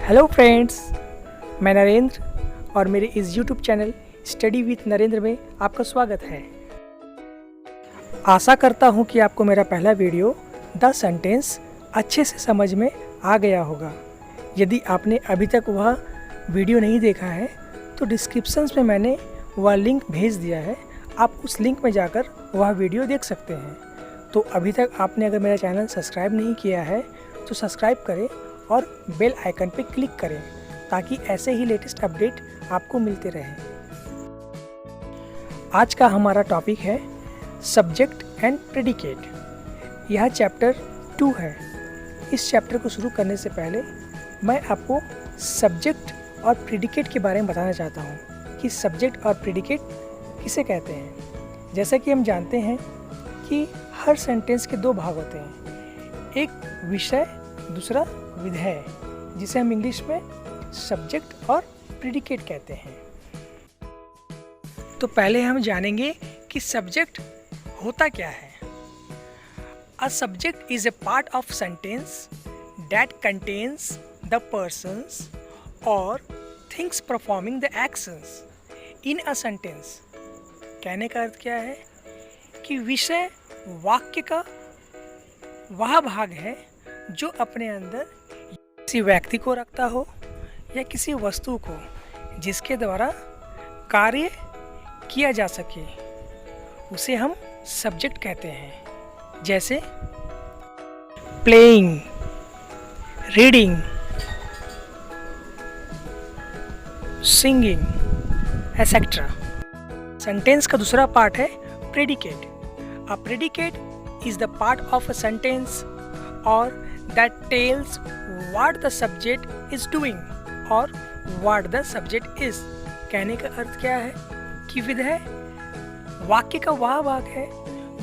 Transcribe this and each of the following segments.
Hello friends, मैं नरेंद्र और मेरे इस YouTube channel study with Narendra में आपका स्वागत है। आशा करता हूँ कि आपको मेरा पहला वीडियो द सेंटेंस अच्छे से समझ में आ गया होगा। यदि आपने अभी तक वह वीडियो नहीं देखा है तो डिस्क्रिप्शन में मैंने वह लिंक भेज दिया है, आप उस लिंक में जाकर वह वीडियो देख सकते हैं। तो अभी तक आपने अगर मेरा चैनल सब्सक्राइब नहीं किया है तो सब्सक्राइब करें और बेल आइकन पर क्लिक करें ताकि ऐसे ही लेटेस्ट अपडेट आपको मिलते रहें। आज का हमारा टॉपिक है सब्जेक्ट एंड प्रेडिकेट। यह चैप्टर 2 है। इस चैप्टर को शुरू करने से पहले मैं आपको सब्जेक्ट और प्रेडिकेट के बारे में बताना चाहता हूँ कि सब्जेक्ट और प्रेडिकेट किसे कहते हैं। जैसा कि हम जानते हैं कि हर सेंटेंस के दो भाग होते हैं, एक विषय, दूसरा विधेय, जिसे हम इंग्लिश में सब्जेक्ट और प्रेडिकेट कहते हैं। तो पहले हम जानेंगे कि सब्जेक्ट होता क्या है। A subject is a part of sentence that contains the persons और things performing the actions in a sentence. कहने का अर्थ क्या है कि विषय वाक्य का वह भाग है जो अपने अंदर किसी व्यक्ति को रखता हो या किसी वस्तु को जिसके द्वारा कार्य किया जा सके, उसे हम सब्जेक्ट कहते हैं। जैसे playing, reading, singing etcetera. Sentence का दूसरा पार्ट है predicate. A predicate is the part of a sentence or that tells what the subject is doing or what the subject is। कहने का अर्थ क्या है कि विधेय वाक्य का वह भाग है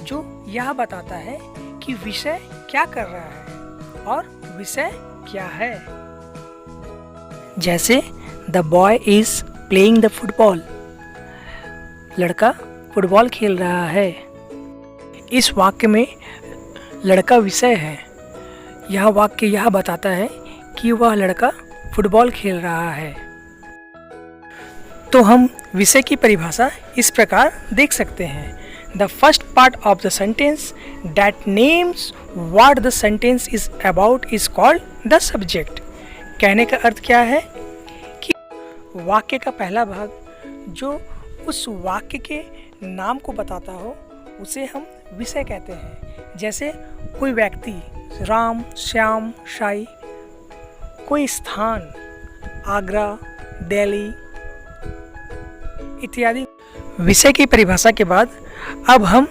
जो यह बताता है कि विषय क्या कर रहा है और विषय क्या है। जैसे the boy is playing the football। लड़का फुटबॉल खेल रहा है। इस वाक्य में लड़का विषय है। यह वाक्य यह बताता है कि वह लड़का फुटबॉल खेल रहा है। तो हम विषय की परिभाषा इस प्रकार देख सकते हैं। The first part of the sentence that names what the sentence is about is called the subject. कहने का अर्थ क्या है कि वाक्य का पहला भाग जो उस वाक्य के नाम को बताता हो उसे हम विषय कहते हैं। जैसे कोई व्यक्ति, राम, श्याम, शाही, कोई स्थान, आगरा, दिल्ली इत्यादि। विषय की परिभाषा के बाद अब हम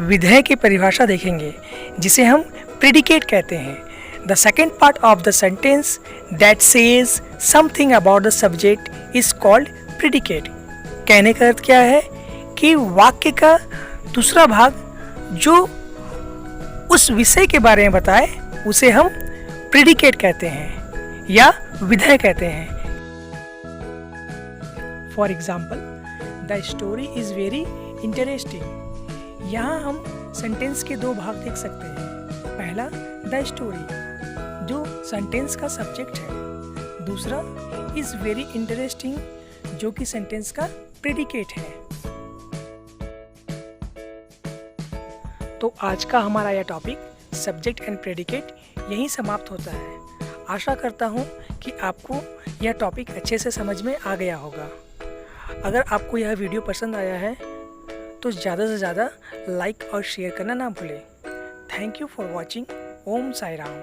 विधेय की परिभाषा देखेंगे जिसे हम प्रेडिकेट कहते हैं। The second part of the sentence that says something about the subject is called predicate. कहने का अर्थ क्या है कि वाक्य का दूसरा भाग जो उस विषय के बारे में बताए उसे हम प्रेडिकेट कहते हैं या विधेय कहते हैं। For example, the story is very interesting. यहाँ हम सेंटेंस के दो भाग देख सकते हैं। पहला द स्टोरी जो सेंटेंस का सब्जेक्ट है, दूसरा इज वेरी इंटरेस्टिंग जो कि सेंटेंस का प्रेडिकेट है। तो आज का हमारा यह टॉपिक सब्जेक्ट एंड प्रेडिकेट यहीं समाप्त होता है। आशा करता हूँ कि आपको यह टॉपिक अच्छे से समझ में आ गया होगा। अगर आपको यह वीडियो पसंद आया है तो ज़्यादा से ज़्यादा लाइक और शेयर करना ना भूलें। Thank you for watching. Om Sai Ram.